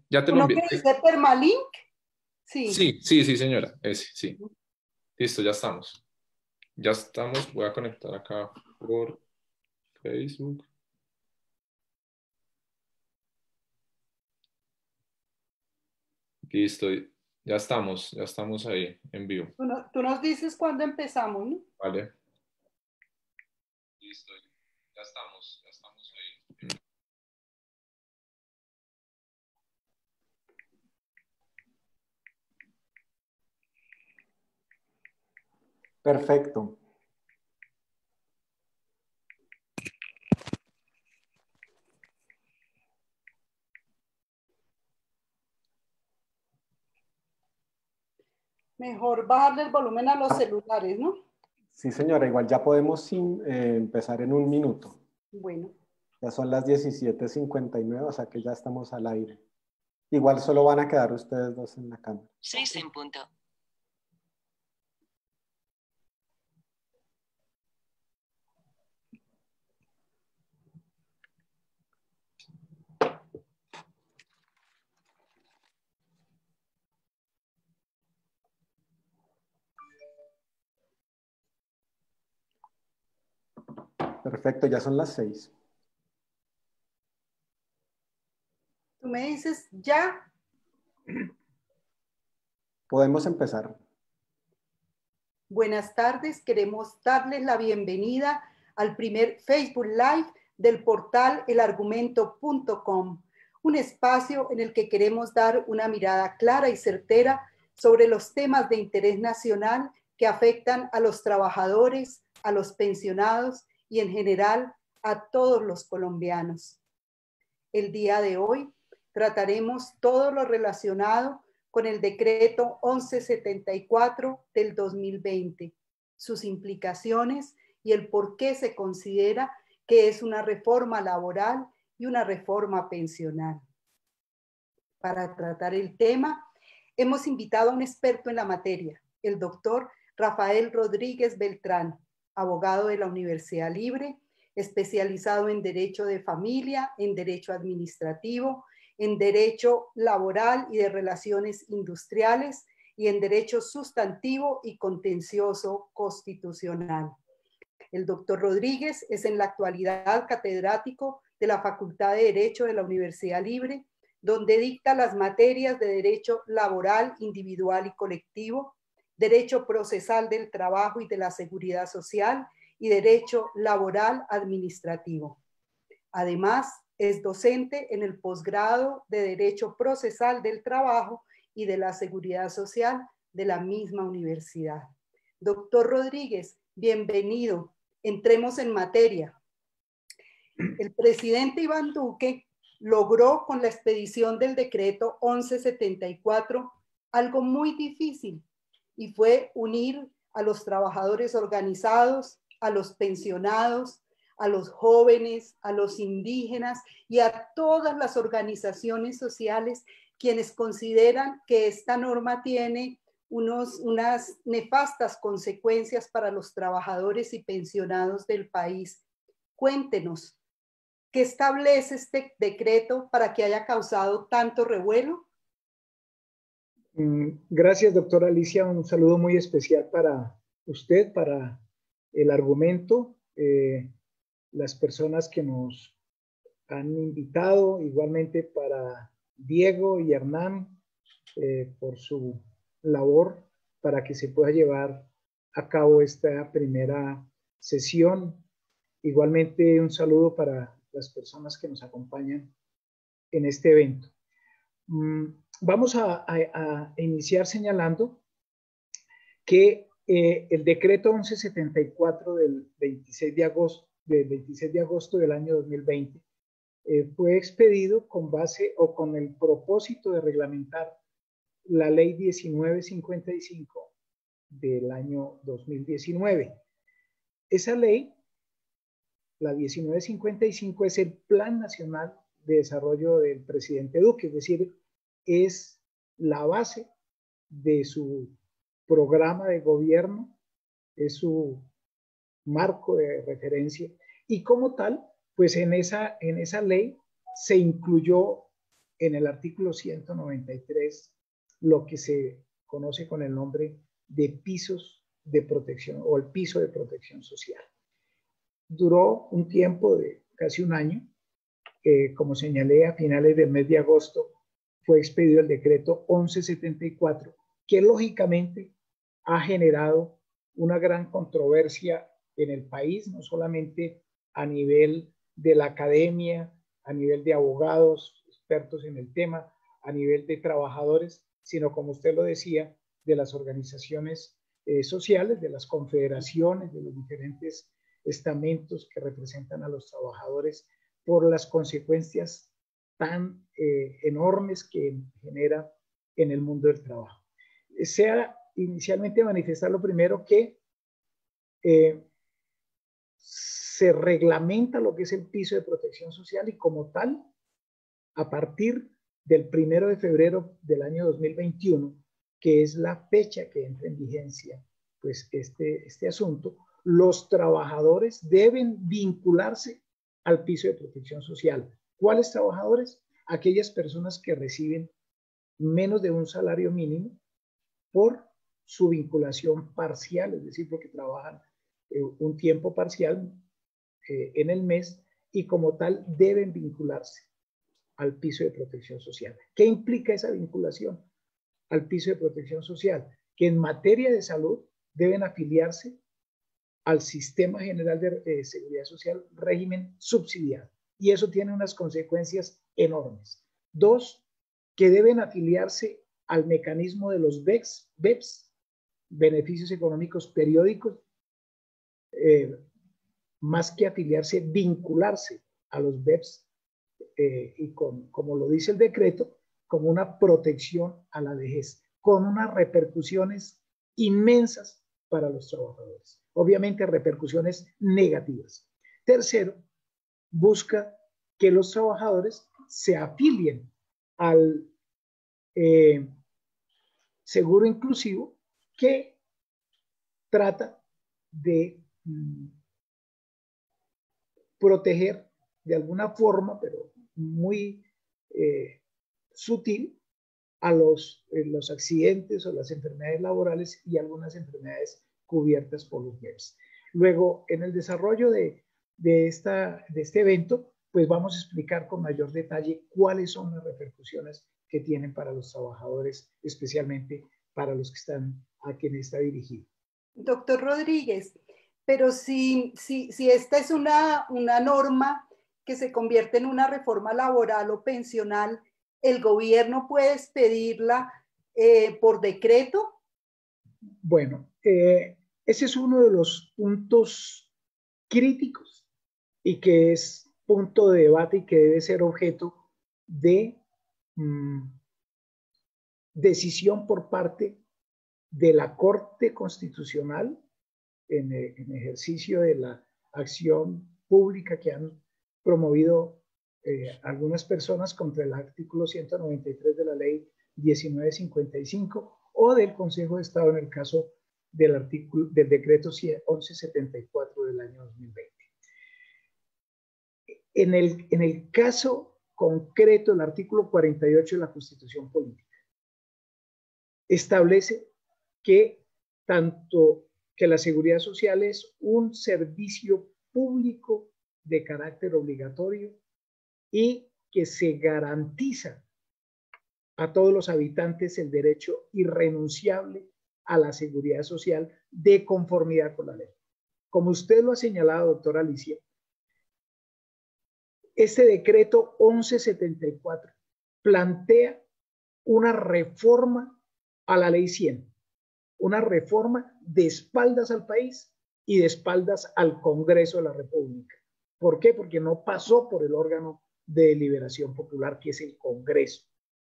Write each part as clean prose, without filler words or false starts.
Ya te lo ¿Uno envié. que dice permalink? Sí. Sí, sí, sí, señora. Ese, sí. Listo, ya estamos. Ya estamos. Voy a conectar acá por Facebook. Listo, ya estamos ahí en vivo. Tú nos dices cuándo empezamos, ¿no? Vale. Listo, ya estamos ahí. Perfecto. Mejor bajarle el volumen a los celulares, ¿no? Sí, señora, igual ya podemos empezar en un minuto. Bueno. Ya son las 17:59, o sea que ya estamos al aire. Igual solo van a quedar ustedes dos en la cámara. 6 en punto. Perfecto, ya son las 6. Tú me dices ya. Podemos empezar. Buenas tardes, queremos darles la bienvenida al primer Facebook Live del portal elargumento.com, un espacio en el que queremos dar una mirada clara y certera sobre los temas de interés nacional que afectan a los trabajadores, a los pensionados y en general a todos los colombianos. El día de hoy trataremos todo lo relacionado con el decreto 1174 del 2020, sus implicaciones y el por qué se considera que es una reforma laboral y una reforma pensional. Para tratar el tema, hemos invitado a un experto en la materia, el doctor Rafael Rodríguez Beltrán, abogado de la Universidad Libre, especializado en Derecho de Familia, en Derecho Administrativo, en Derecho Laboral y de Relaciones Industriales y en Derecho Sustantivo y Contencioso Constitucional. El doctor Rodríguez es en la actualidad catedrático de la Facultad de Derecho de la Universidad Libre, donde dicta las materias de Derecho Laboral, Individual y Colectivo, Derecho Procesal del Trabajo y de la Seguridad Social y Derecho Laboral Administrativo. Además, es docente en el posgrado de Derecho Procesal del Trabajo y de la Seguridad Social de la misma universidad. Doctor Rodríguez, bienvenido. Entremos en materia. El presidente Iván Duque logró con la expedición del decreto 1174 algo muy difícil y fue unir a los trabajadores organizados, a los pensionados, a los jóvenes, a los indígenas y a todas las organizaciones sociales quienes consideran que esta norma tiene unas nefastas consecuencias para los trabajadores y pensionados del país. Cuéntenos, ¿qué establece este decreto para que haya causado tanto revuelo? Gracias, doctora Alicia. Un saludo muy especial para usted, para el argumento, las personas que nos han invitado, igualmente para Diego y Hernán, por su labor para que se pueda llevar a cabo esta primera sesión. Igualmente un saludo para las personas que nos acompañan en este evento. Vamos a iniciar señalando que el decreto 1174 del 26 de agosto del año 2020 fue expedido con base o con el propósito de reglamentar la ley 1955 del año 2019. Esa ley, la 1955, es el Plan Nacional de Desarrollo del presidente Duque, es decir, es la base de su programa de gobierno, es su marco de referencia y como tal, pues en esa ley se incluyó en el artículo 193 lo que se conoce con el nombre de pisos de protección o el piso de protección social. Duró un tiempo de casi un año. Como señalé, a finales del mes de agosto fue expedido el decreto 1174, que lógicamente ha generado una gran controversia en el país, no solamente a nivel de la academia, a nivel de abogados, expertos en el tema, a nivel de trabajadores, sino, como usted lo decía, de las organizaciones sociales, de las confederaciones, de los diferentes estamentos que representan a los trabajadores, por las consecuencias tan enormes que genera en el mundo del trabajo. Sea inicialmente manifestar lo primero que se reglamenta lo que es el piso de protección social y como tal, a partir del 1 de febrero del año 2021, que es la fecha que entra en vigencia pues este asunto, los trabajadores deben vincularse al piso de protección social. ¿Cuáles trabajadores? Aquellas personas que reciben menos de un salario mínimo por su vinculación parcial, es decir, porque trabajan un tiempo parcial en el mes y como tal deben vincularse al piso de protección social. ¿Qué implica esa vinculación al piso de protección social? Que en materia de salud deben afiliarse al Sistema General de Seguridad Social, régimen subsidiado. Y eso tiene unas consecuencias enormes. 2, que deben afiliarse al mecanismo de los BEPS, beneficios económicos periódicos, más que afiliarse, vincularse a los BEPS y como lo dice el decreto, como una protección a la vejez, con unas repercusiones inmensas para los trabajadores. Obviamente repercusiones negativas. Tercero, busca que los trabajadores se afilien al seguro inclusivo que trata de proteger de alguna forma, pero muy sutil, a los accidentes o las enfermedades laborales y algunas enfermedades cubiertas por los BEPS. Luego, en el desarrollo de este evento, pues vamos a explicar con mayor detalle cuáles son las repercusiones que tienen para los trabajadores, especialmente para los que están a quien está dirigido. Doctor Rodríguez, pero si esta es una norma que se convierte en una reforma laboral o pensional, ¿el gobierno puede expedirla por decreto? Bueno, ese es uno de los puntos críticos y que es punto de debate y que debe ser objeto de decisión por parte de la Corte Constitucional en ejercicio de la acción pública que han promovido algunas personas contra el artículo 193 de la ley 1955 o del Consejo de Estado en el caso del decreto 1174 del año 2020. En el caso concreto, el artículo 48 de la Constitución Política establece que que la seguridad social es un servicio público de carácter obligatorio y que se garantiza a todos los habitantes el derecho irrenunciable a la seguridad social de conformidad con la ley. Como usted lo ha señalado, doctora Alicia, este decreto 1174 plantea una reforma a la ley 100, una reforma de espaldas al país y de espaldas al Congreso de la República. ¿Por qué? Porque no pasó por el órgano de deliberación popular, que es el Congreso.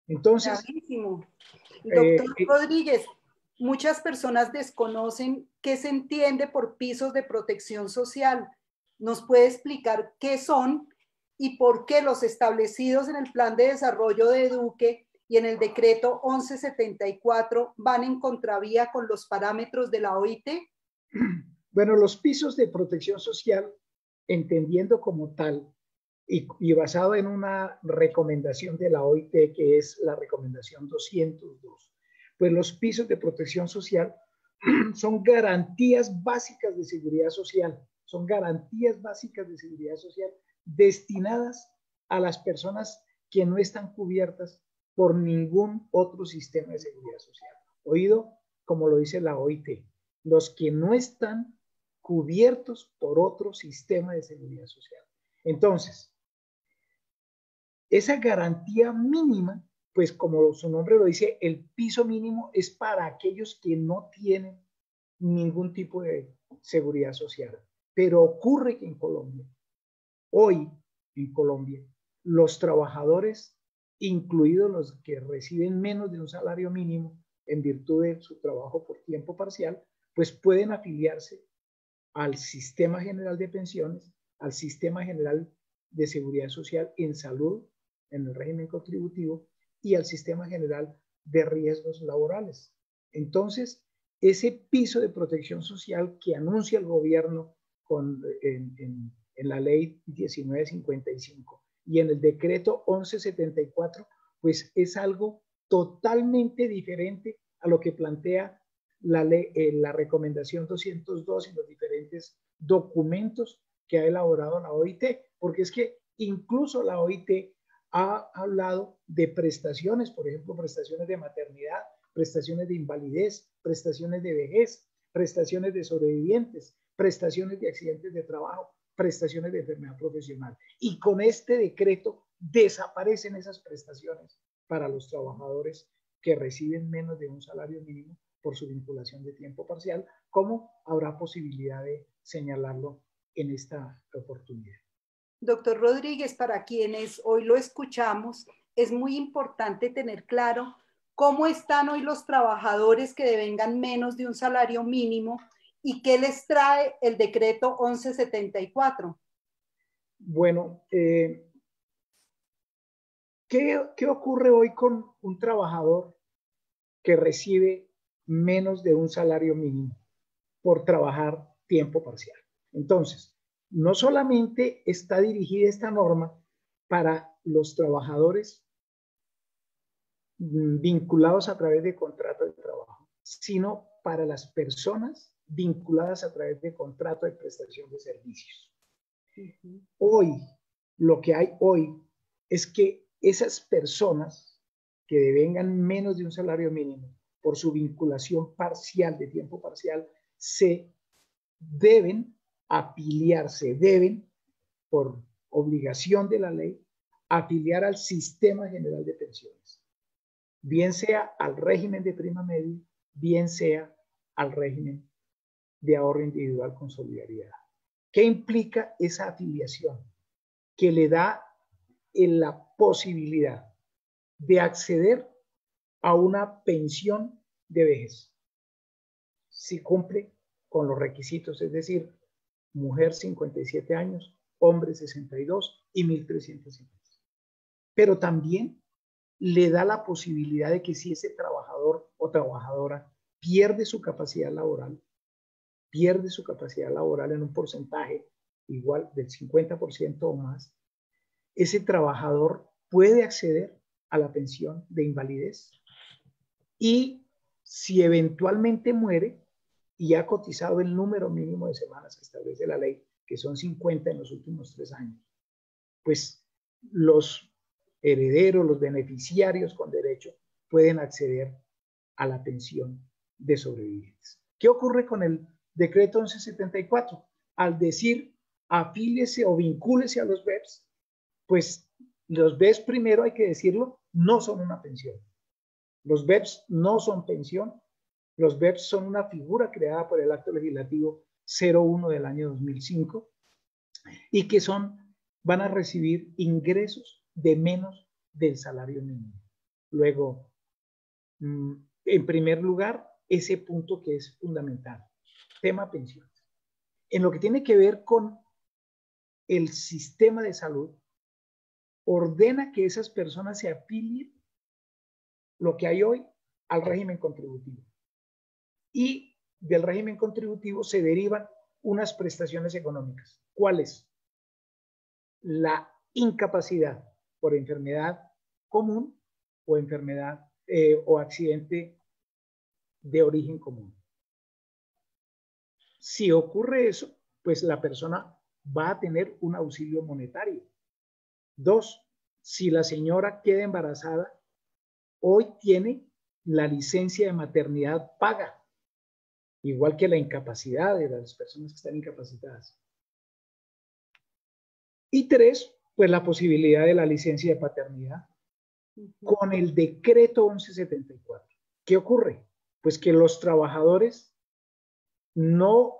Entonces, clarísimo. Doctor Rodríguez, muchas personas desconocen qué se entiende por pisos de protección social. ¿Nos puede explicar qué son y por qué los establecidos en el Plan de Desarrollo de Duque y en el decreto 1174 van en contravía con los parámetros de la OIT? Bueno, los pisos de protección social, entendiendo como tal y basado en una recomendación de la OIT, que es la recomendación 202. Pues los pisos de protección social son garantías básicas de seguridad social, son garantías básicas de seguridad social destinadas a las personas que no están cubiertas por ningún otro sistema de seguridad social. Oído, como lo dice la OIT, los que no están cubiertos por otro sistema de seguridad social. Entonces, esa garantía mínima, pues como su nombre lo dice, el piso mínimo es para aquellos que no tienen ningún tipo de seguridad social. Pero ocurre que en Colombia, hoy en Colombia, los trabajadores, incluidos los que reciben menos de un salario mínimo en virtud de su trabajo por tiempo parcial, pues pueden afiliarse al Sistema General de Pensiones, al Sistema General de Seguridad Social en salud, en el régimen contributivo, y al Sistema General de Riesgos Laborales. Entonces, ese piso de protección social que anuncia el gobierno en la ley 1955 y en el decreto 1174, pues es algo totalmente diferente a lo que plantea la recomendación 202 y los diferentes documentos que ha elaborado la OIT, porque es que incluso la OIT ha hablado de prestaciones, por ejemplo, prestaciones de maternidad, prestaciones de invalidez, prestaciones de vejez, prestaciones de sobrevivientes, prestaciones de accidentes de trabajo, prestaciones de enfermedad profesional. Y con este decreto desaparecen esas prestaciones para los trabajadores que reciben menos de un salario mínimo por su vinculación de tiempo parcial, como habrá posibilidad de señalarlo en esta oportunidad. Doctor Rodríguez, para quienes hoy lo escuchamos, es muy importante tener claro cómo están hoy los trabajadores que devengan menos de un salario mínimo y qué les trae el decreto 1174. Bueno, ¿qué ocurre hoy con un trabajador que recibe menos de un salario mínimo por trabajar tiempo parcial? Entonces, no solamente está dirigida esta norma para los trabajadores vinculados a través de contrato de trabajo, sino para las personas vinculadas a través de contrato de prestación de servicios. Hoy, lo que hay hoy es que esas personas que devengan menos de un salario mínimo por su vinculación parcial, de tiempo parcial, se deben afiliarse, deben, por obligación de la ley, afiliar al Sistema General de Pensiones, bien sea al régimen de prima media, bien sea al régimen de ahorro individual con solidaridad. ¿Qué implica esa afiliación? Que le da la posibilidad de acceder a una pensión de vejez, si cumple con los requisitos, es decir, mujer 57 años, hombre 62 y 1.350. Pero también le da la posibilidad de que si ese trabajador o trabajadora pierde su capacidad laboral en un porcentaje igual del 50% o más, ese trabajador puede acceder a la pensión de invalidez y si eventualmente muere y ha cotizado el número mínimo de semanas que establece la ley, que son 50 en los últimos 3 años, pues los herederos, los beneficiarios con derecho pueden acceder a la pensión de sobrevivientes. ¿Qué ocurre con el decreto 1174? Al decir afíliese o vincúlese a los BEPS, pues los BEPS, primero hay que decirlo, no son una pensión. Los BEPS no son pensión. Los BEPS son una figura creada por el Acto Legislativo 01 del año 2005 y que van a recibir ingresos de menos del salario mínimo. Luego, en primer lugar, ese punto que es fundamental, tema pensiones. En lo que tiene que ver con el sistema de salud, ordena que esas personas se afilien, lo que hay hoy, al régimen contributivo. Y del régimen contributivo se derivan unas prestaciones económicas. ¿Cuáles? La incapacidad por enfermedad común o enfermedad o accidente de origen común. Si ocurre eso, pues la persona va a tener un auxilio monetario. 2, si la señora queda embarazada, hoy tiene la licencia de maternidad paga, igual que la incapacidad de las personas que están incapacitadas. Y 3, pues la posibilidad de la licencia de paternidad con el decreto 1174. ¿Qué ocurre? Pues que los trabajadores no,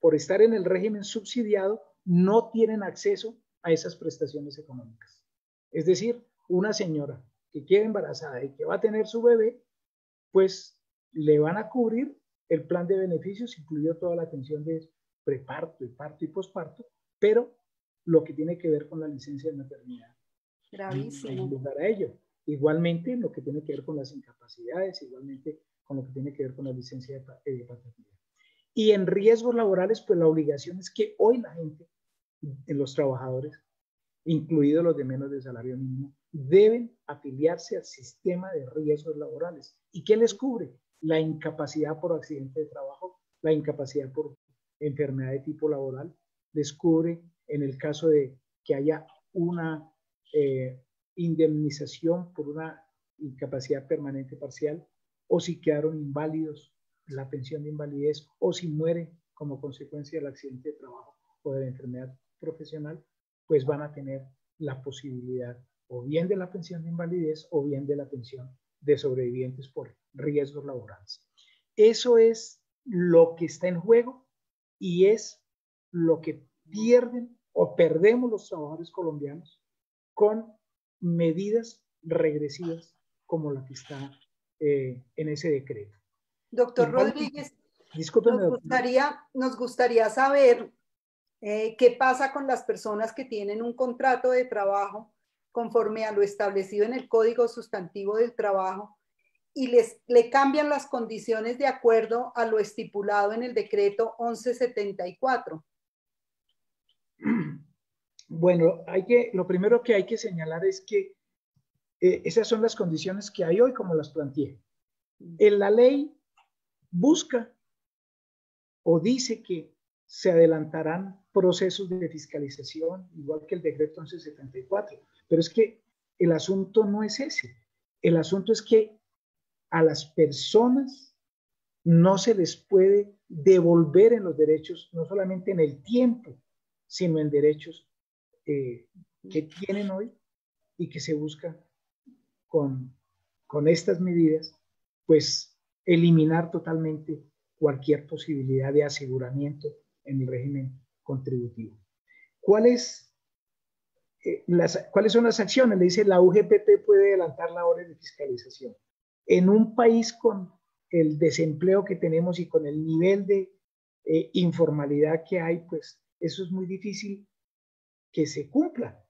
por estar en el régimen subsidiado, no tienen acceso a esas prestaciones económicas. Es decir, una señora que queda embarazada y que va a tener su bebé, pues le van a cubrir el plan de beneficios, incluido toda la atención de preparto y parto y posparto, pero lo que tiene que ver con la licencia de maternidad. Gravísimo. No hay lugar a ello. Igualmente, lo que tiene que ver con las incapacidades, igualmente con lo que tiene que ver con la licencia de paternidad. Y en riesgos laborales, pues la obligación es que hoy la gente, los trabajadores, incluidos los de menos de salario mínimo, deben afiliarse al sistema de riesgos laborales. ¿Y qué les cubre? La incapacidad por accidente de trabajo, la incapacidad por enfermedad de tipo laboral, les cubre en el caso de que haya una indemnización por una incapacidad permanente parcial, o si quedaron inválidos, la pensión de invalidez, o si mueren como consecuencia del accidente de trabajo o de la enfermedad profesional, pues van a tener la posibilidad o bien de la pensión de invalidez o bien de la pensión de sobrevivientes por riesgos laborales. Eso es lo que está en juego y es lo que pierden o perdemos los trabajadores colombianos con medidas regresivas como la que está en ese decreto. Doctor Rodríguez, discúlpeme, nos gustaría saber qué pasa con las personas que tienen un contrato de trabajo conforme a lo establecido en el Código Sustantivo del Trabajo y le cambian las condiciones de acuerdo a lo estipulado en el decreto 1174. Bueno, lo primero que hay que señalar es que esas son las condiciones que hay hoy, como las planteé. En la ley busca o dice que se adelantarán procesos de fiscalización, igual que el decreto 1174, pero es que el asunto no es ese. El asunto es que a las personas no se les puede devolver en los derechos, no solamente en el tiempo, sino en derechos que tienen hoy y que se busca con estas medidas, pues eliminar totalmente cualquier posibilidad de aseguramiento en el régimen contributivo. ¿Cuáles son las acciones? Le dice la UGPP puede adelantar la orden de fiscalización. En un país con el desempleo que tenemos y con el nivel de informalidad que hay, pues eso es muy difícil que se cumpla.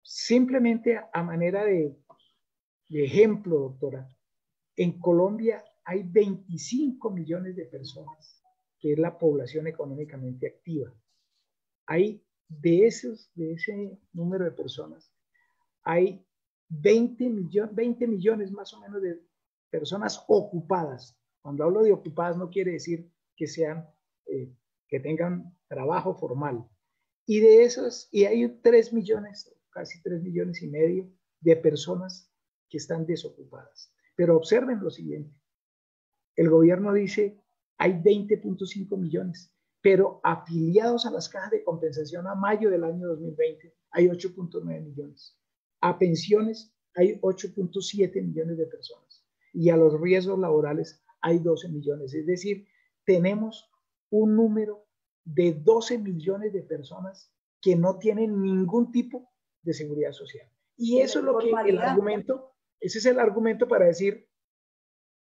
Simplemente a manera de ejemplo, doctora, en Colombia hay 25 millones de personas, que es la población económicamente activa. Hay de ese número de personas, hay 20 millones más o menos de personas ocupadas. Cuando hablo de ocupadas no quiere decir que sean, que tengan trabajo formal. Y de esos, y hay 3 millones, casi 3 millones y medio de personas que están desocupadas. Pero observen lo siguiente. El gobierno dice, hay 20.5 millones, pero afiliados a las cajas de compensación a mayo del año 2020 hay 8.9 millones. A pensiones hay 8.7 millones de personas. Y a los riesgos laborales hay 12 millones. Es decir, tenemos un número de 12 millones de personas que no tienen ningún tipo de seguridad social. Y eso es lo que ese es el argumento para decir,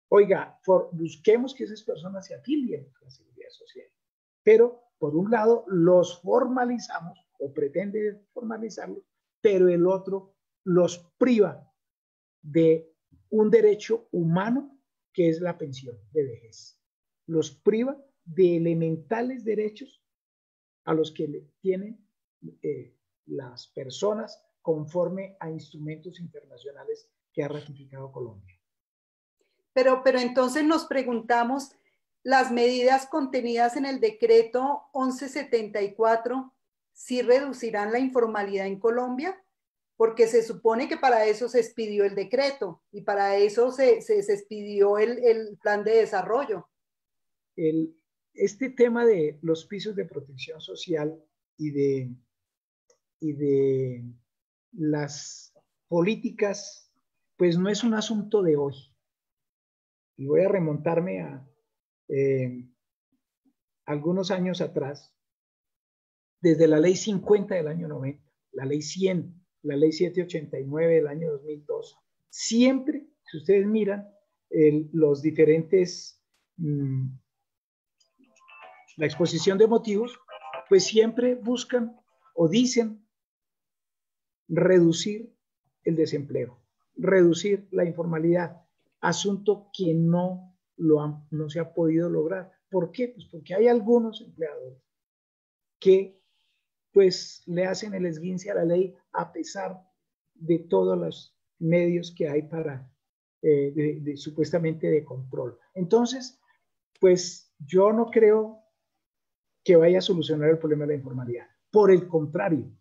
oiga, busquemos que esas personas se afilien a la seguridad social. Pero, por un lado, los formalizamos o pretende formalizarlos, pero el otro los priva de un derecho humano que es la pensión de vejez. Los priva de elementales derechos a los que tienen las personas conforme a instrumentos internacionales que ha ratificado Colombia. Pero entonces nos preguntamos, ¿las medidas contenidas en el decreto 1174 sí reducirán la informalidad en Colombia? Porque se supone que para eso se expidió el decreto y para eso se expidió el plan de desarrollo. Este tema de los pisos de protección social y de las políticas, pues no es un asunto de hoy. Y voy a remontarme a algunos años atrás, desde la ley 50 del año 90, la ley 100, la ley 789 del año 2002. Siempre, si ustedes miran los diferentes, la exposición de motivos, pues siempre buscan o dicen reducir el desempleo, reducir la informalidad, asunto que no se ha podido lograr. ¿Por qué? Pues porque hay algunos empleadores que pues le hacen el esguince a la ley a pesar de todos los medios que hay para supuestamente de control. Entonces, pues yo no creo que vaya a solucionar el problema de la informalidad. Por el contrario,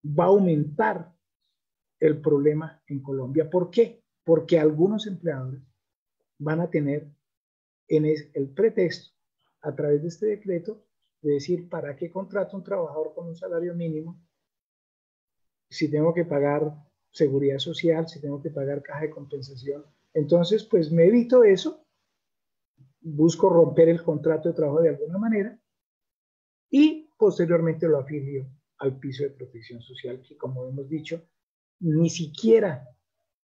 va a aumentar el problema en Colombia. ¿Por qué? Porque algunos empleadores van a tener el pretexto a través de este decreto de decir, ¿para qué contrato un trabajador con un salario mínimo si tengo que pagar seguridad social, si tengo que pagar caja de compensación? Entonces, pues me evito eso, busco romper el contrato de trabajo de alguna manera y posteriormente lo afilio al piso de protección social, que como hemos dicho, ni siquiera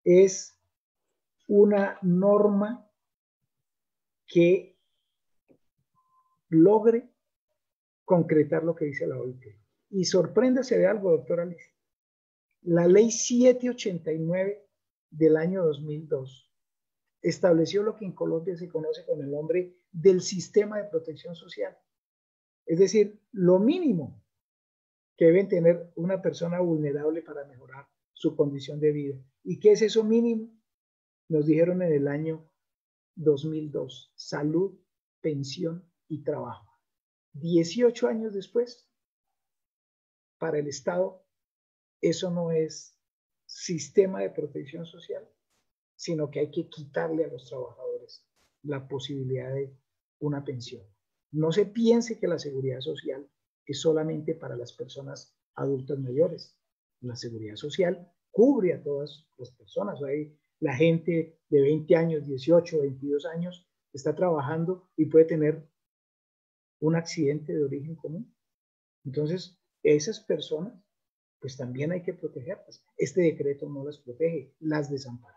es una norma que logre concretar lo que dice la OIT. Y sorpréndase de algo, doctora Alicia. La ley 789 del año 2002 estableció lo que en Colombia se conoce con el nombre del sistema de protección social. Es decir, lo mínimo que deben tener una persona vulnerable para mejorar su condición de vida. ¿Y qué es eso mínimo? Nos dijeron en el año 2002, salud, pensión y trabajo. 18 años después, para el Estado, eso no es sistema de protección social, sino que hay que quitarle a los trabajadores la posibilidad de una pensión. No se piense que la seguridad social es solamente para las personas adultas mayores. La seguridad social cubre a todas las personas. Hay la gente de 20 años, 18, 22 años está trabajando y puede tener un accidente de origen común. Entonces, esas personas, pues también hay que protegerlas. Este decreto no las protege, las desampara.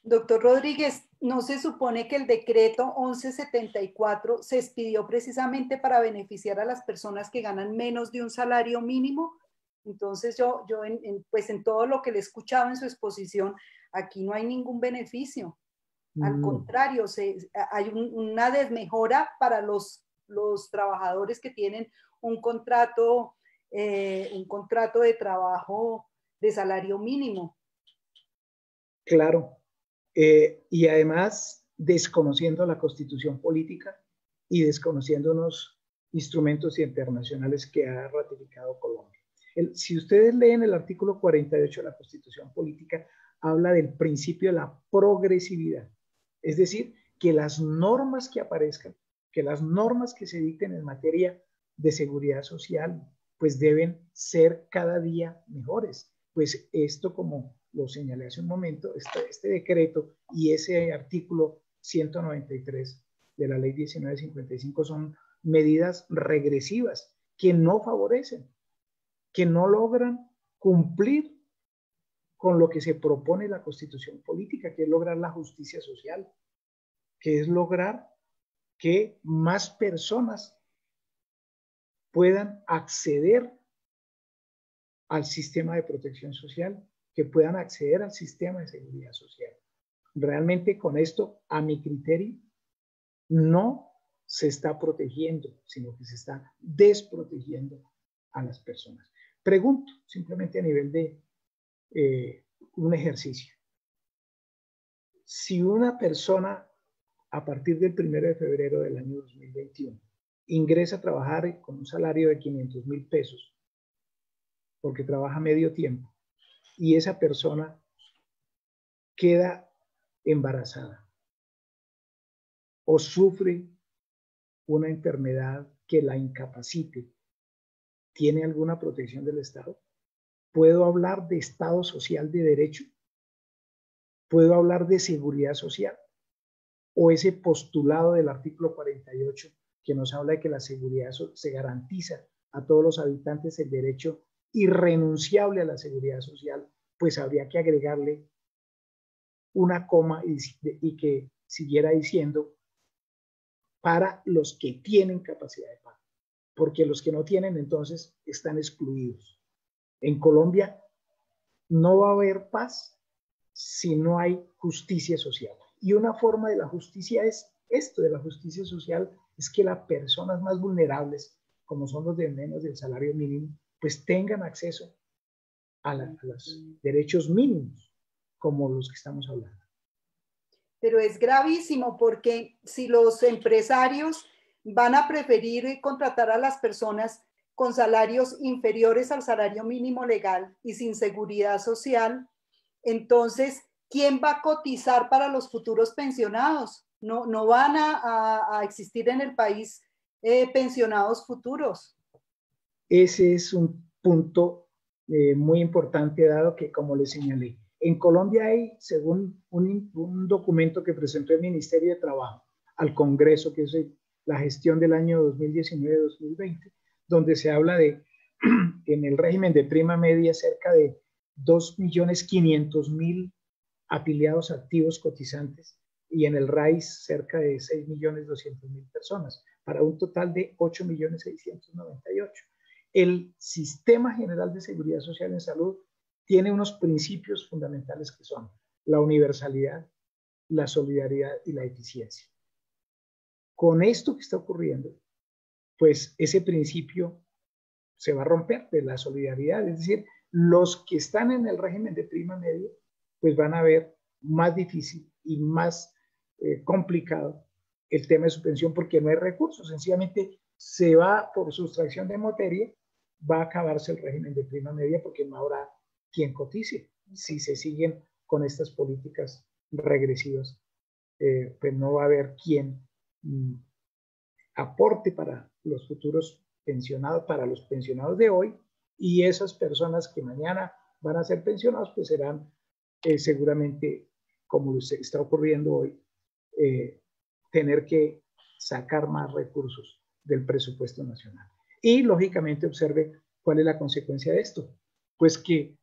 Doctor Rodríguez, ¿no se supone que el decreto 1174 se expidió precisamente para beneficiar a las personas que ganan menos de un salario mínimo? Entonces pues en todo lo que le he escuchado en su exposición, aquí no hay ningún beneficio. Al contrario, hay una desmejora para los trabajadores que tienen un contrato de trabajo de salario mínimo. Claro. Y además desconociendo la Constitución política y desconociendo unos instrumentos internacionales que ha ratificado Colombia. Si ustedes leen el artículo 48 de la Constitución política, habla del principio de la progresividad. Es decir, que las normas que aparezcan, que las normas que se dicten en materia de seguridad social, pues deben ser cada día mejores. Pues esto, como lo señalé hace un momento, este decreto y ese artículo 193 de la ley 1955 son medidas regresivas que no favorecen, que no logran cumplir con lo que se propone la Constitución política, que es lograr la justicia social, que es lograr que más personas puedan acceder al sistema de protección social, que puedan acceder al sistema de seguridad social. Realmente con esto, a mi criterio, no se está protegiendo, sino que se está desprotegiendo a las personas. Pregunto, simplemente a nivel de un ejercicio. Si una persona a partir del 1 de febrero del año 2021 ingresa a trabajar con un salario de 500.000 pesos, porque trabaja medio tiempo, y esa persona queda embarazada o sufre una enfermedad que la incapacite, ¿tiene alguna protección del Estado? ¿Puedo hablar de Estado social de derecho? ¿Puedo hablar de seguridad social? ¿O ese postulado del artículo 48 que nos habla de que la seguridad se garantiza a todos los habitantes el derecho irrenunciable a la seguridad social, pues habría que agregarle una coma y que siguiera diciendo para los que tienen capacidad de pago, porque los que no tienen entonces están excluidos. En Colombia no va a haber paz si no hay justicia social. Y una forma de la justicia es esto, de la justicia social, es que las personas más vulnerables, como son los de menos del salario mínimo, pues tengan acceso a los derechos mínimos, como los que estamos hablando. Pero es gravísimo porque si los empresarios van a preferir contratar a las personas con salarios inferiores al salario mínimo legal y sin seguridad social, entonces, ¿quién va a cotizar para los futuros pensionados? No van a existir en el país pensionados futuros. Ese es un punto muy importante, dado que, como les señalé, en Colombia hay, según un documento que presentó el Ministerio de Trabajo al Congreso, que es la gestión del año 2019-2020, donde se habla de, en el régimen de prima media, cerca de 2.500.000 afiliados activos cotizantes, y en el RAIS cerca de 6.200.000 personas, para un total de 8.698.000. El Sistema General de Seguridad Social en Salud tiene unos principios fundamentales que son la universalidad, la solidaridad y la eficiencia. Con esto que está ocurriendo, pues ese principio se va a romper de la solidaridad, es decir, los que están en el régimen de prima media, pues van a ver más difícil y más complicado el tema de su pensión porque no hay recursos, sencillamente se va por sustracción de materia, va a acabarse el régimen de prima media porque no habrá quien cotice si se siguen con estas políticas regresivas, pues no va a haber quien aporte para los futuros pensionados, para los pensionados de hoy, y esas personas que mañana van a ser pensionados, pues serán seguramente, como está ocurriendo hoy, tener que sacar más recursos del presupuesto nacional. Y lógicamente observe cuál es la consecuencia de esto, pues que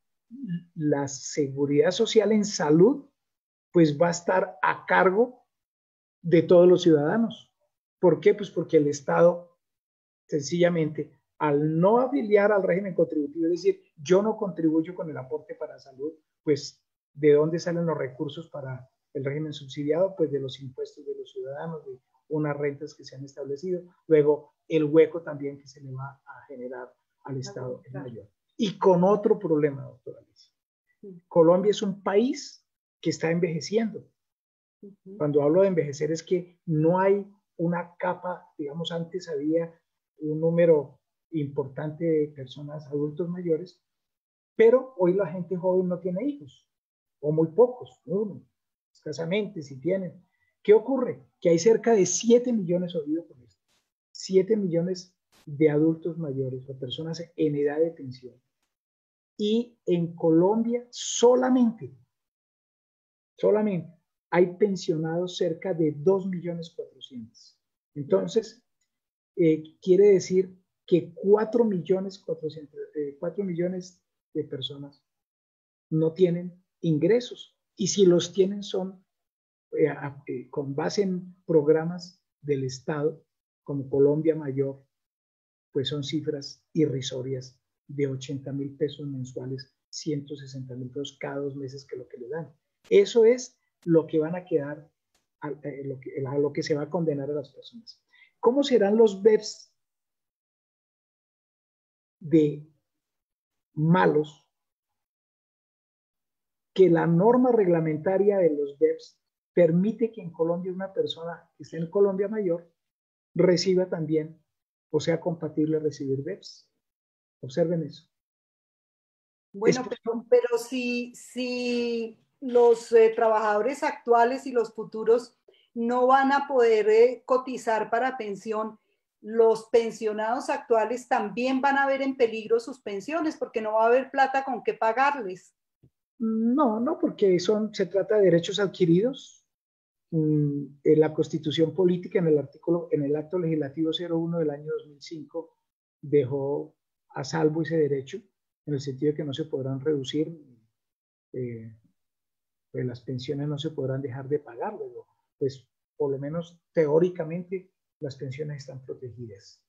la seguridad social en salud pues va a estar a cargo de todos los ciudadanos. ¿Por qué? Pues porque el Estado sencillamente al no afiliar al régimen contributivo, es decir, yo no contribuyo con el aporte para salud, pues ¿de dónde salen los recursos para el régimen subsidiado? Pues de los impuestos de los ciudadanos, de unas rentas que se han establecido, luego el hueco también que se le va a generar al Estado es mayor. Y con otro problema, doctora Alicia. Colombia es un país que está envejeciendo. Cuando hablo de envejecer es que no hay una capa, digamos, antes había un número importante de personas, adultos mayores, pero hoy la gente joven no tiene hijos, o muy pocos, uno, escasamente si tienen. ¿Qué ocurre? Que hay cerca de 7 millones, oído con esto, 7 millones de adultos mayores o personas en edad de pensión. Y en Colombia solamente hay pensionados cerca de 2.400.000. Entonces, quiere decir que 4 millones de personas no tienen ingresos. Y si los tienen son con base en programas del Estado, como Colombia Mayor, pues son cifras irrisorias de 80.000 pesos mensuales, 160.000 pesos cada 2 meses que lo que le dan. Eso es lo que van a quedar, a lo que se va a condenar a las personas. ¿Cómo serán los BEPS de malos que la norma reglamentaria de los BEPS permite que en Colombia una persona que esté en Colombia mayor reciba también, o sea compatible recibir BEPS. Observen eso. Bueno, pero si los trabajadores actuales y los futuros no van a poder cotizar para pensión, los pensionados actuales también van a ver en peligro sus pensiones porque no va a haber plata con qué pagarles. No, porque se trata de derechos adquiridos. En la Constitución Política, en el Acto Legislativo 01 del año 2005, dejó a salvo ese derecho, en el sentido de que no se podrán reducir, pues las pensiones no se podrán dejar de pagar, luego, pues por lo menos teóricamente las pensiones están protegidas.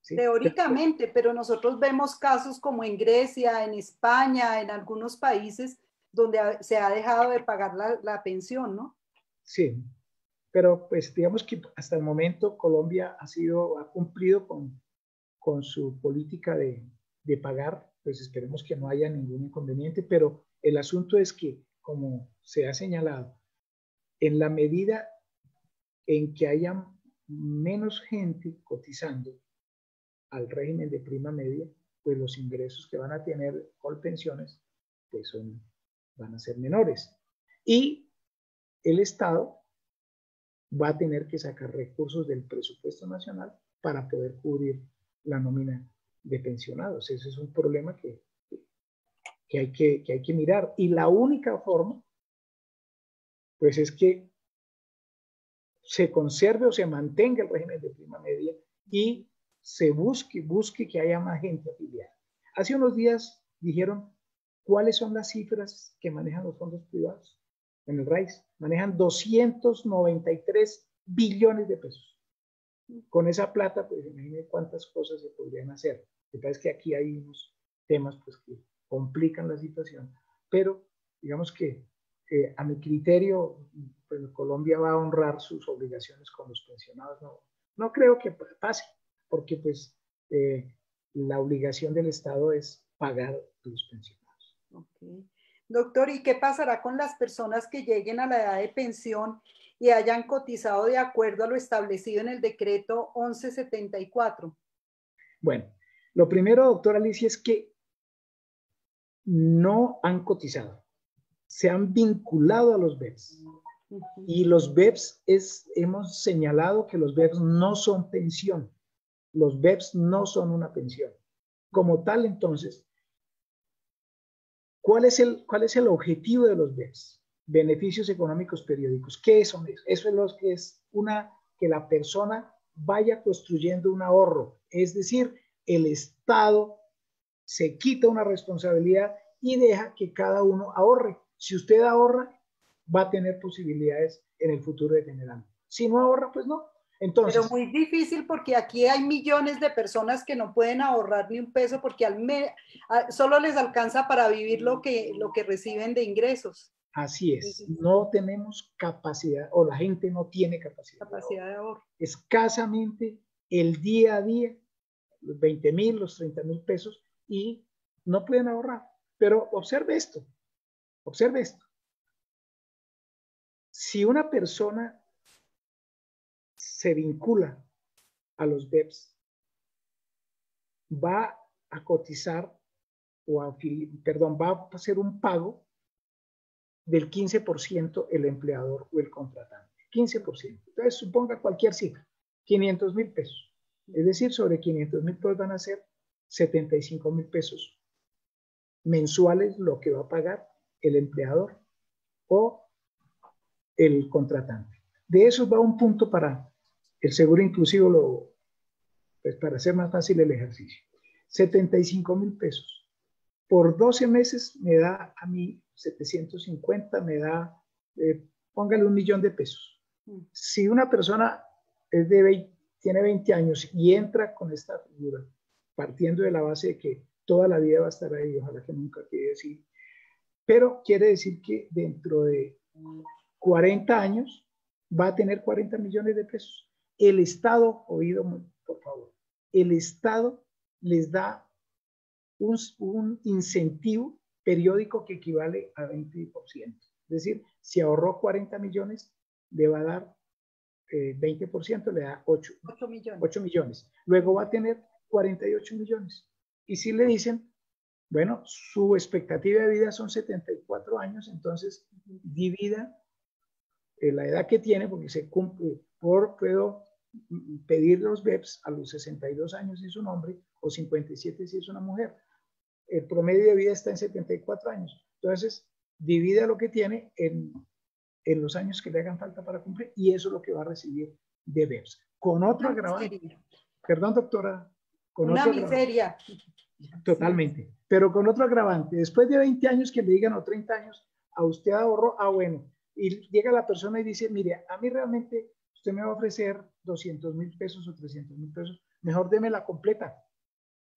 ¿Sí? Teóricamente, pero nosotros vemos casos como en Grecia, en España, en algunos países donde se ha dejado de pagar la pensión, ¿no? Sí, pero pues digamos que hasta el momento Colombia ha cumplido con su política de pagar, pues esperemos que no haya ningún inconveniente, pero el asunto es que, como se ha señalado, en la medida en que haya menos gente cotizando al régimen de prima media, pues los ingresos que van a tener por pensiones pues van a ser menores. Y el Estado va a tener que sacar recursos del presupuesto nacional para poder cubrir la nómina de pensionados. Ese es un problema que hay que mirar. Y la única forma, pues es que se conserve o se mantenga el régimen de prima media y se busque que haya más gente afiliada. Hace unos días dijeron cuáles son las cifras que manejan los fondos privados en el RAIS. Manejan 293 billones de pesos. Con esa plata, pues imagínense cuántas cosas se podrían hacer. Lo que pasa es que aquí hay unos temas pues, que complican la situación, pero digamos que a mi criterio, pues Colombia va a honrar sus obligaciones con los pensionados. No creo que pase, porque pues la obligación del Estado es pagar a los pensionados. Okay. Doctor, ¿y qué pasará con las personas que lleguen a la edad de pensión y hayan cotizado de acuerdo a lo establecido en el decreto 1174? Bueno, lo primero, doctora Alicia, es que no han cotizado, se han vinculado a los BEPS. Y los BEPS, hemos señalado que los BEPS no son pensión. Los BEPS no son una pensión. Como tal, entonces, ¿cuál es el objetivo de los BEPS? Beneficios económicos periódicos. ¿Qué son eso? Eso es lo que es que la persona vaya construyendo un ahorro. Es decir, el Estado se quita una responsabilidad y deja que cada uno ahorre. Si usted ahorra, va a tener posibilidades en el futuro de tener algo. Si no ahorra, pues no. Entonces, pero muy difícil porque aquí hay millones de personas que no pueden ahorrar ni un peso porque solo les alcanza para vivir lo que reciben de ingresos. Así es, no tenemos capacidad o la gente no tiene capacidad de ahorro. Escasamente el día a día, los 20,000, los 30,000 pesos y no pueden ahorrar. Pero observe esto. Si una persona se vincula a los BEPS, va a cotizar va a hacer un pago del 15% el empleador o el contratante. 15%. Entonces, suponga cualquier cifra, 500,000 pesos. Es decir, sobre 500,000 pesos van a ser 75,000 pesos mensuales lo que va a pagar el empleador o el contratante. De eso va un punto para el seguro inclusivo, pues para hacer más fácil el ejercicio. 75,000 pesos. Por 12 meses me da a mí 750, me da, póngale 1,000,000 de pesos. Si una persona tiene 20 años y entra con esta figura, partiendo de la base de que toda la vida va a estar ahí, ojalá que nunca quede así, pero quiere decir que dentro de 40 años va a tener 40 millones de pesos. El Estado, oído por favor, el Estado les da un incentivo periódico que equivale a 20%. Es decir, si ahorró 40 millones, le va a dar 20%, le da 8 millones. Luego va a tener 48 millones. Y si le dicen, bueno, su expectativa de vida son 74 años, entonces divida la edad que tiene, porque se cumple, puedo pedir los BEPS a los 62 años si es un hombre o 57 si es una mujer. El promedio de vida está en 74 años. Entonces, divida lo que tiene en los años que le hagan falta para cumplir y eso es lo que va a recibir de BEPS. Con otro agravante. Perdón, doctora. Con una miseria. Totalmente. Sí. Pero con otro agravante. Después de 20 años que le digan o 30 años, a usted ahorró, bueno. Y llega la persona y dice, mire, a mí realmente usted me va a ofrecer 200,000 pesos o 300,000 pesos. Mejor deme la completa.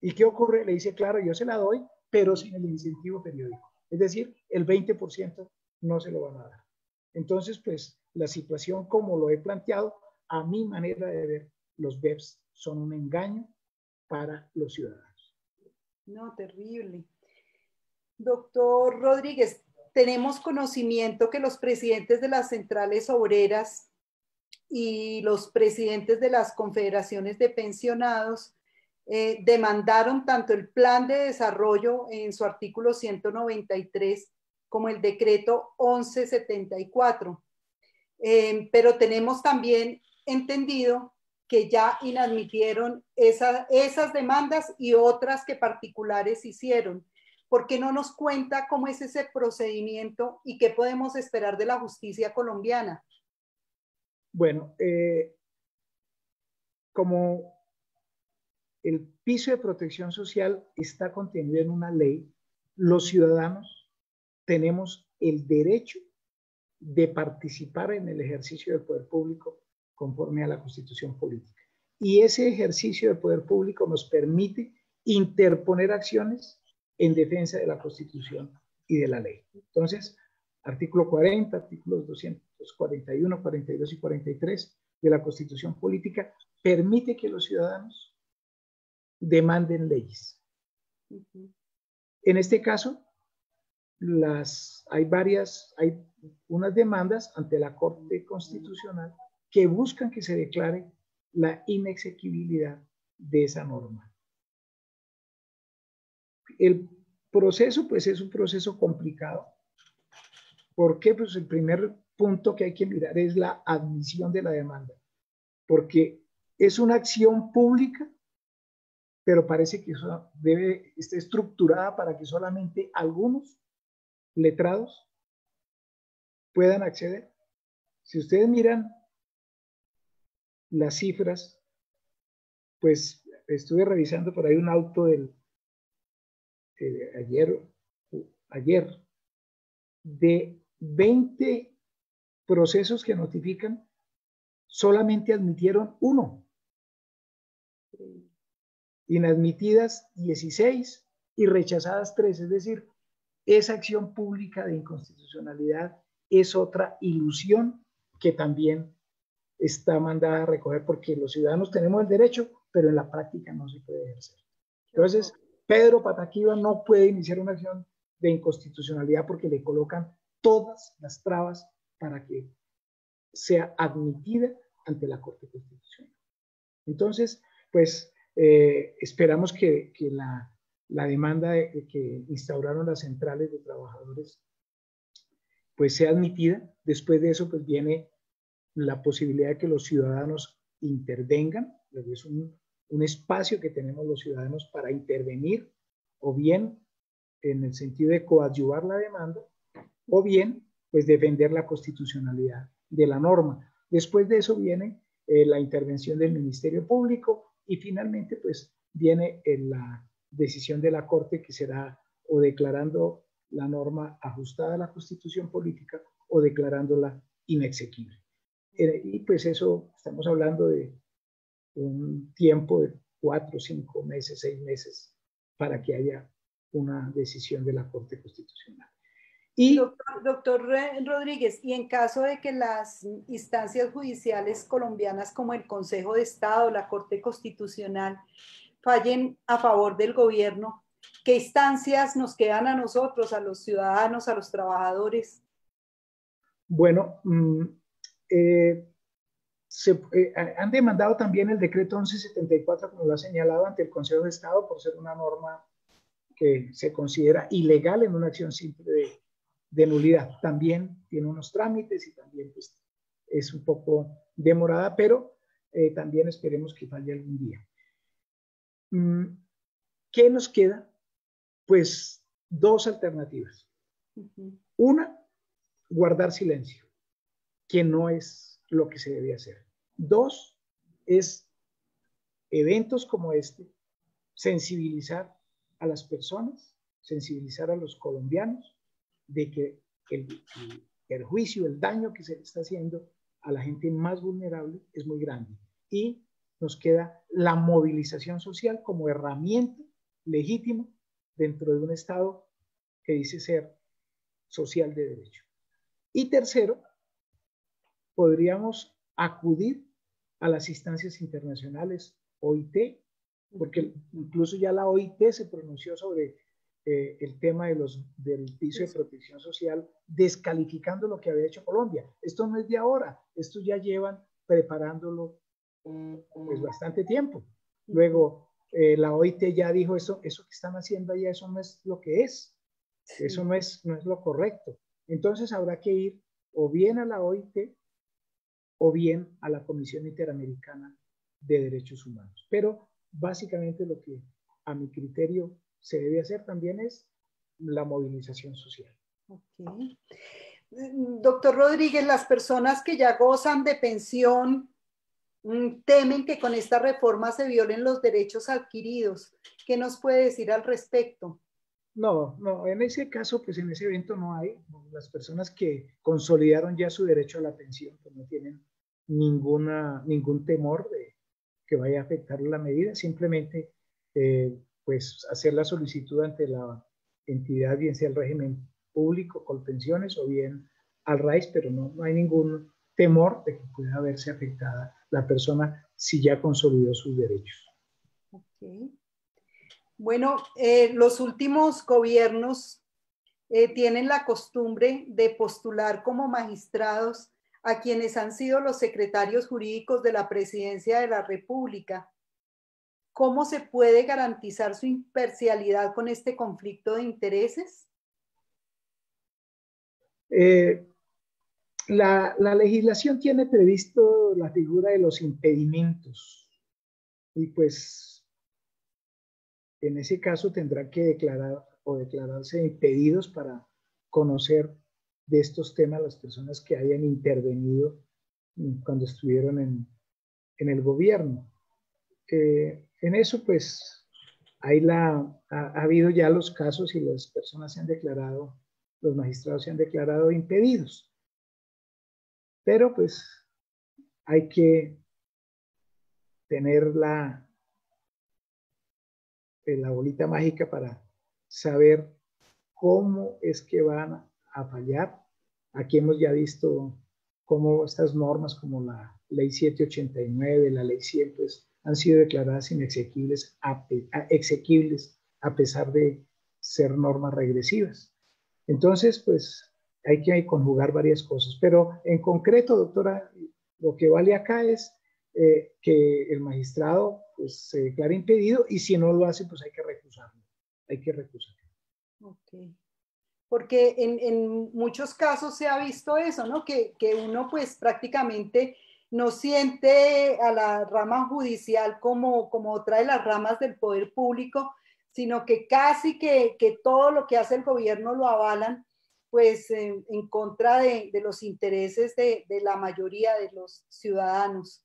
¿Y qué ocurre? Le dice, claro, yo se la doy, pero sin el incentivo periódico. Es decir, el 20% no se lo van a dar. Entonces, pues, la situación como lo he planteado, a mi manera de ver, los BEPS son un engaño para los ciudadanos. No, terrible. Doctor Rodríguez, tenemos conocimiento que los presidentes de las centrales obreras y los presidentes de las confederaciones de pensionados demandaron tanto el plan de desarrollo en su artículo 193 como el decreto 1174. Pero tenemos también entendido que ya inadmitieron esas demandas y otras que particulares hicieron. ¿Por qué no nos cuenta cómo es ese procedimiento y qué podemos esperar de la justicia colombiana? Bueno, como el piso de protección social está contenido en una ley, los ciudadanos tenemos el derecho de participar en el ejercicio del poder público conforme a la Constitución política. Y ese ejercicio del poder público nos permite interponer acciones en defensa de la Constitución y de la ley. Entonces, artículo 40, artículos 241, 42 y 43 de la Constitución política permite que los ciudadanos demanden leyes. En este caso, hay unas demandas ante la Corte Constitucional que buscan que se declare la inexequibilidad de esa norma. El proceso, pues, es un proceso complicado. ¿Por qué? Pues el primer punto que hay que mirar es la admisión de la demanda, porque es una acción pública, pero parece que eso está estructurada para que solamente algunos letrados puedan acceder. Si ustedes miran las cifras, pues estuve revisando por ahí un auto ayer de 20 procesos que notifican, solamente admitieron 1. Inadmitidas 16 y rechazadas 3. Es decir, esa acción pública de inconstitucionalidad es otra ilusión que también está mandada a recoger, porque los ciudadanos tenemos el derecho, pero en la práctica no se puede ejercer. Entonces, Pedro Pataquiva no puede iniciar una acción de inconstitucionalidad porque le colocan todas las trabas para que sea admitida ante la Corte Constitucional. Entonces, pues, esperamos que la demanda que instauraron las centrales de trabajadores pues sea admitida. Después de eso, pues viene la posibilidad de que los ciudadanos intervengan. Es un espacio que tenemos los ciudadanos para intervenir, o bien en el sentido de coadyuvar la demanda, o bien pues defender la constitucionalidad de la norma. Después de eso viene la intervención del Ministerio Público y finalmente pues viene la decisión de la Corte, que será o declarando la norma ajustada a la Constitución política o declarándola inexequible. Y pues eso, estamos hablando de un tiempo de 4, 5 meses, 6 meses para que haya una decisión de la Corte Constitucional. Y, doctor Rodríguez, y en caso de que las instancias judiciales colombianas como el Consejo de Estado, la Corte Constitucional, fallen a favor del gobierno, ¿Qué instancias nos quedan a nosotros, a los ciudadanos, a los trabajadores? Bueno, han demandado también el decreto 1174, como lo ha señalado, ante el Consejo de Estado por ser una norma que se considera ilegal en una acción simple de nulidad. También tiene unos trámites y también pues, es un poco demorada, pero también esperemos que falle algún día. ¿Qué nos queda? Pues dos alternativas. Una, guardar silencio, que no es lo que se debe hacer. Dos, es eventos como este, sensibilizar a las personas, sensibilizar a los colombianos de que el perjuicio, el daño que se le está haciendo a la gente más vulnerable es muy grande. Y nos queda la movilización social como herramienta legítima dentro de un Estado que dice ser social de derecho. Y tercero, podríamos acudir a las instancias internacionales, OIT, porque incluso ya la OIT se pronunció sobre el tema del piso de protección social, descalificando lo que había hecho Colombia. Esto no es de ahora, esto ya llevan preparándolo pues bastante tiempo. Luego, la OIT ya dijo eso que están haciendo allá, eso no es lo que es, eso no es lo correcto. Entonces habrá que ir o bien a la OIT o bien a la Comisión Interamericana de Derechos Humanos. Pero básicamente lo que a mi criterio se debe hacer también es la movilización social. Okay. Doctor Rodríguez, las personas que ya gozan de pensión temen que con esta reforma se violen los derechos adquiridos. ¿Qué nos puede decir al respecto? No, en ese caso, pues en ese evento no hay. Las personas que consolidaron ya su derecho a la pensión, pues no tienen ningún temor de que vaya a afectar la medida, simplemente pues hacer la solicitud ante la entidad, bien sea el régimen público, Colpensiones o bien al RAIS, pero no hay ningún temor de que pueda verse afectada la persona si ya consolidó sus derechos. Okay. Bueno, los últimos gobiernos tienen la costumbre de postular como magistrados a quienes han sido los secretarios jurídicos de la Presidencia de la República. ¿Cómo se puede garantizar su imparcialidad con este conflicto de intereses? La legislación tiene previsto la figura de los impedimentos y pues en ese caso tendrán que declarar o declararse impedidos para conocer de estos temas las personas que hayan intervenido cuando estuvieron en el gobierno. En eso pues ha habido ya los casos y las personas se han declarado, los magistrados se han declarado impedidos. Pero pues hay que tener la bolita mágica para saber cómo es que van a fallar. Aquí hemos ya visto cómo estas normas como la ley 789, la ley 100, pues han sido declaradas inexequibles a pesar de ser normas regresivas. Entonces, pues hay que conjugar varias cosas. Pero en concreto, doctora, lo que vale acá es que el magistrado pues, se declare impedido y si no lo hace, pues hay que recusarlo. Hay que recusarlo. Ok. Porque en muchos casos se ha visto eso, ¿no? Que uno pues prácticamente no siente a la rama judicial como otra de las ramas del poder público, sino que casi que todo lo que hace el gobierno lo avalan, pues en contra de los intereses de la mayoría de los ciudadanos.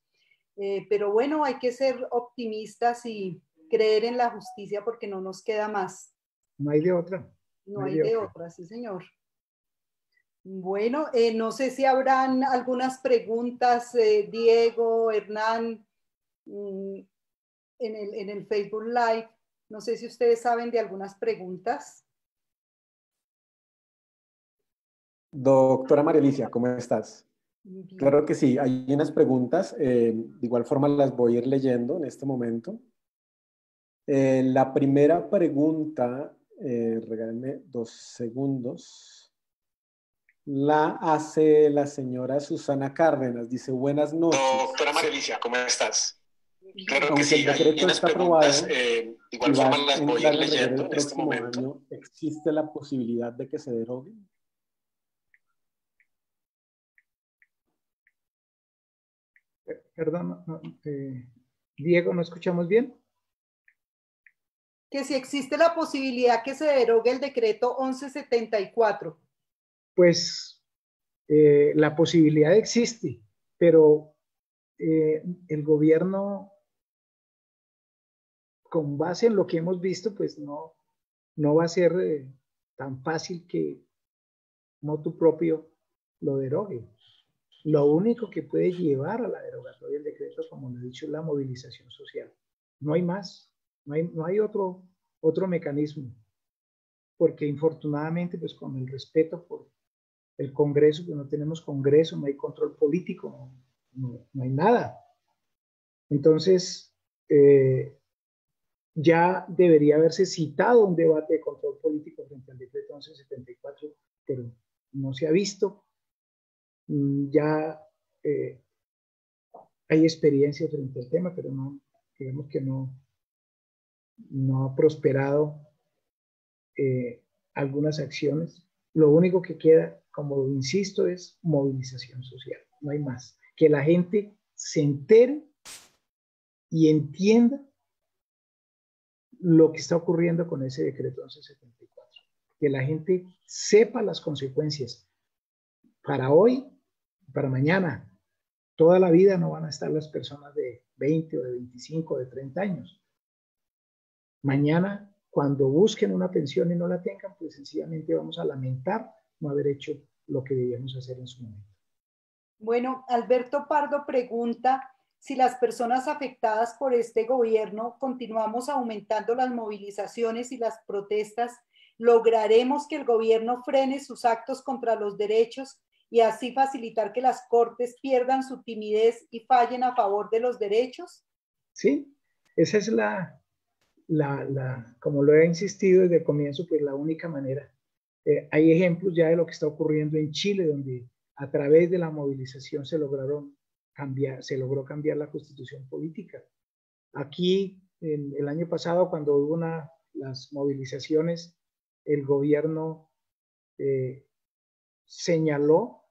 Pero bueno, hay que ser optimistas y creer en la justicia porque no nos queda más. No hay de otra. No hay de otra, sí señor. Bueno, no sé si habrán algunas preguntas, Diego, Hernán, en el Facebook Live. No sé si ustedes saben de algunas preguntas. Doctora María Alicia, ¿cómo estás? Bien. Claro que sí, hay unas preguntas. De igual forma las voy a ir leyendo en este momento. La primera pregunta, regálenme 2 segundos, la hace la señora Susana Cárdenas. Dice, buenas noches. Doctora María Alicia, ¿cómo estás? Claro que Aunque sí, el hay decreto unas está preguntas, aprobado de y igual va forma a las voy a entrar ir en rigor leyendo el en este próximo momento. año, ¿existe la posibilidad de que se derogue? Perdón, Diego, ¿no escuchamos bien? Que si existe la posibilidad que se derogue el decreto 1174. Pues la posibilidad existe, pero el gobierno, con base en lo que hemos visto, pues no va a ser tan fácil que motu propio lo derogue. Lo único que puede llevar a la derogatoria del decreto, como lo he dicho, es la movilización social. No hay más, no hay otro mecanismo, porque infortunadamente, pues con el respeto por el Congreso, pues no tenemos Congreso, no hay control político, no hay nada. Entonces, ya debería haberse citado un debate de control político frente al decreto 1174, pero no se ha visto. Ya hay experiencia frente al tema, pero no, digamos que no ha prosperado algunas acciones. Lo único que queda, como insisto, es movilización social, no hay más. Que la gente se entere y entienda lo que está ocurriendo con ese decreto 1174. Que la gente sepa las consecuencias. Para hoy, para mañana, toda la vida no van a estar las personas de 20 o de 25 o de 30 años. Mañana, cuando busquen una pensión y no la tengan, pues sencillamente vamos a lamentar no haber hecho lo que debíamos hacer en su momento. Bueno, Alberto Pardo pregunta si las personas afectadas por este gobierno continuamos aumentando las movilizaciones y las protestas, ¿lograremos que el gobierno frene sus actos contra los derechos y así facilitar que las cortes pierdan su timidez y fallen a favor de los derechos? Sí, esa es como lo he insistido desde el comienzo, pues la única manera. Hay ejemplos ya de lo que está ocurriendo en Chile, donde a través de la movilización se logró cambiar la constitución política. Aquí, el año pasado, cuando hubo las movilizaciones, el gobierno señaló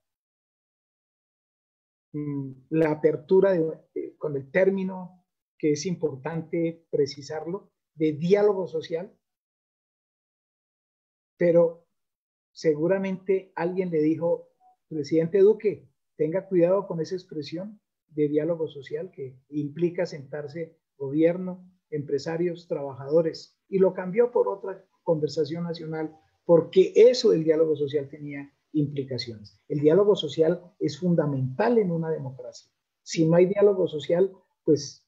la apertura con el término que es importante precisarlo, de diálogo social, pero seguramente alguien le dijo, presidente Duque, tenga cuidado con esa expresión de diálogo social que implica sentarse gobierno, empresarios, trabajadores, y lo cambió por otra conversación nacional, porque eso del diálogo social tenía implicaciones. El diálogo social es fundamental en una democracia. Si no hay diálogo social, pues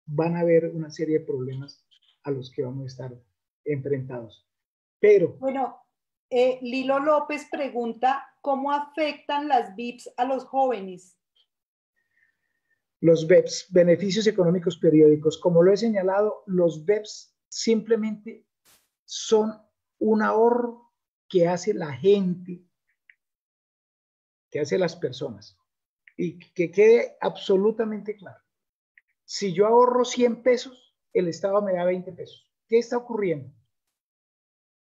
van a haber una serie de problemas a los que vamos a estar enfrentados. Pero bueno, Lilo López pregunta, ¿cómo afectan las VIPs a los jóvenes? Los BEPS, beneficios económicos periódicos, como lo he señalado, los BEPS simplemente son un ahorro que hace la gente, que hace las personas. Y que quede absolutamente claro. Si yo ahorro 100 pesos, el Estado me da 20 pesos. ¿Qué está ocurriendo?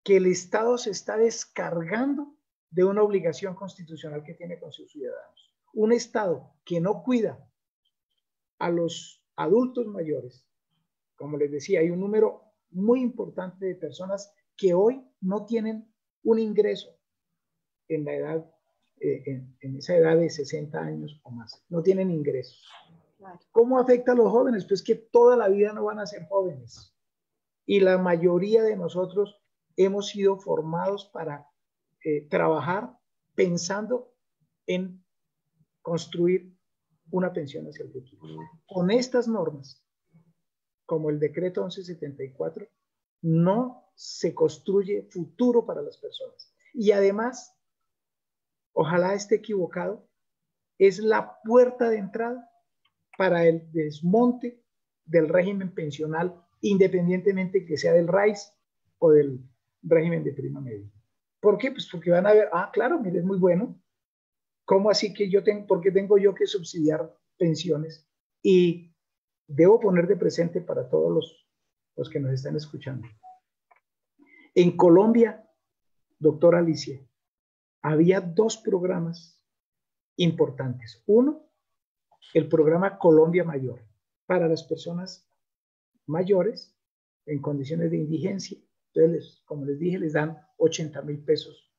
Que el Estado se está descargando de una obligación constitucional que tiene con sus ciudadanos. Un Estado que no cuida a los adultos mayores, como les decía, hay un número muy importante de personas que hoy no tienen un ingreso en la edad, en esa edad de 60 años o más, no tienen ingresos. ¿Cómo afecta a los jóvenes? Pues que toda la vida no van a ser jóvenes. Y la mayoría de nosotros hemos sido formados para trabajar pensando en construir una pensión hacia el futuro. Con estas normas, como el decreto 1174, no se construye futuro para las personas. Y además, ojalá esté equivocado, es la puerta de entrada para el desmonte del régimen pensional independientemente que sea del RAIS o del régimen de prima media. ¿Por qué? Pues porque van a ver, claro, mire, es muy bueno. ¿Cómo así que por qué tengo yo que subsidiar pensiones? Y debo poner de presente para todos los que nos están escuchando. En Colombia, doctora Alicia, había dos programas importantes. Uno, el programa Colombia Mayor, para las personas mayores en condiciones de indigencia. Entonces, como les dije, les dan 80.000 pesos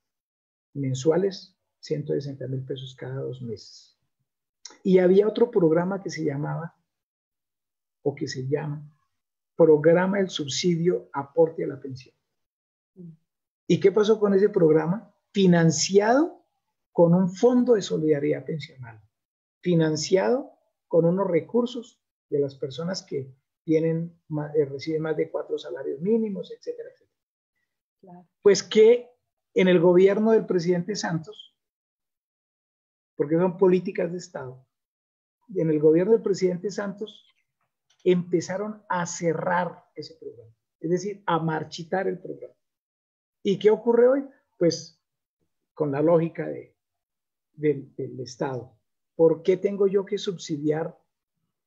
mensuales, 160.000 pesos cada 2 meses. Y había otro programa que se llamaba, o que se llama, Programa del Subsidio Aporte a la Pensión. ¿Y qué pasó con ese programa? Financiado con un fondo de solidaridad pensional, financiado con unos recursos de las personas que reciben más de 4 salarios mínimos, etcétera, etcétera. Claro. Pues que en el gobierno del presidente Santos, porque son políticas de Estado, en el gobierno del presidente Santos empezaron a cerrar ese programa, es decir, a marchitar el programa. ¿Y qué ocurre hoy? Pues con la lógica del Estado. ¿Por qué tengo yo que subsidiar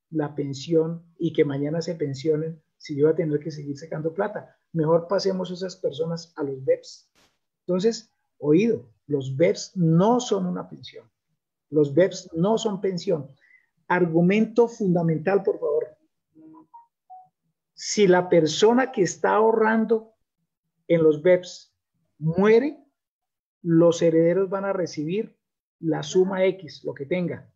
la pensión y que mañana se pensionen si yo voy a tener que seguir sacando plata? Mejor pasemos esas personas a los BEPS. Entonces, oído, los BEPS no son una pensión. Los BEPS no son pensión. Argumento fundamental, por favor. Si la persona que está ahorrando en los BEPS muere, los herederos van a recibir la suma X, lo que tenga.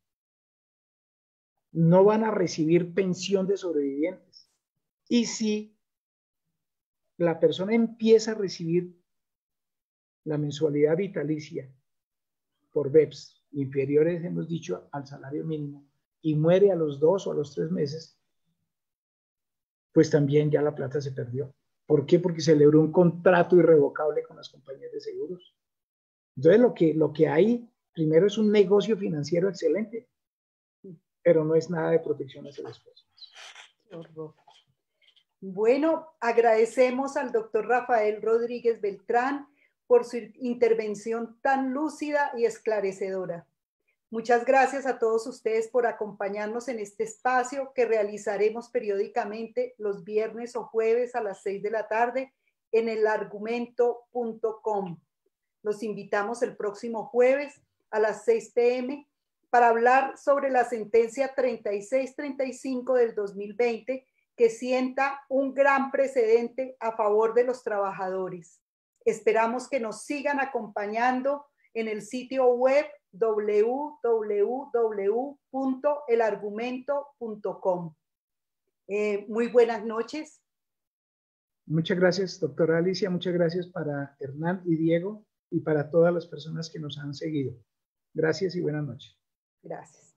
No van a recibir pensión de sobrevivientes. Y si la persona empieza a recibir la mensualidad vitalicia por BEPS inferiores, hemos dicho, al salario mínimo, y muere a los 2 o a los 3 meses, pues también ya la plata se perdió. ¿Por qué? Porque celebró un contrato irrevocable con las compañías de seguros. Entonces lo que hay primero es un negocio financiero excelente, pero no es nada de protección hacia las personas. Qué horror. Bueno, agradecemos al doctor Rafael Rodríguez Beltrán por su intervención tan lúcida y esclarecedora. Muchas gracias a todos ustedes por acompañarnos en este espacio que realizaremos periódicamente los viernes o jueves a las 6 de la tarde en elargumento.com. Los invitamos el próximo jueves a las 6 p.m. para hablar sobre la sentencia 3635 del 2020 que sienta un gran precedente a favor de los trabajadores. Esperamos que nos sigan acompañando en el sitio web www.elargumento.com. Muy buenas noches. Muchas gracias, doctora Alicia. Muchas gracias para Hernán y Diego y para todas las personas que nos han seguido. Gracias y buenas noches. Gracias.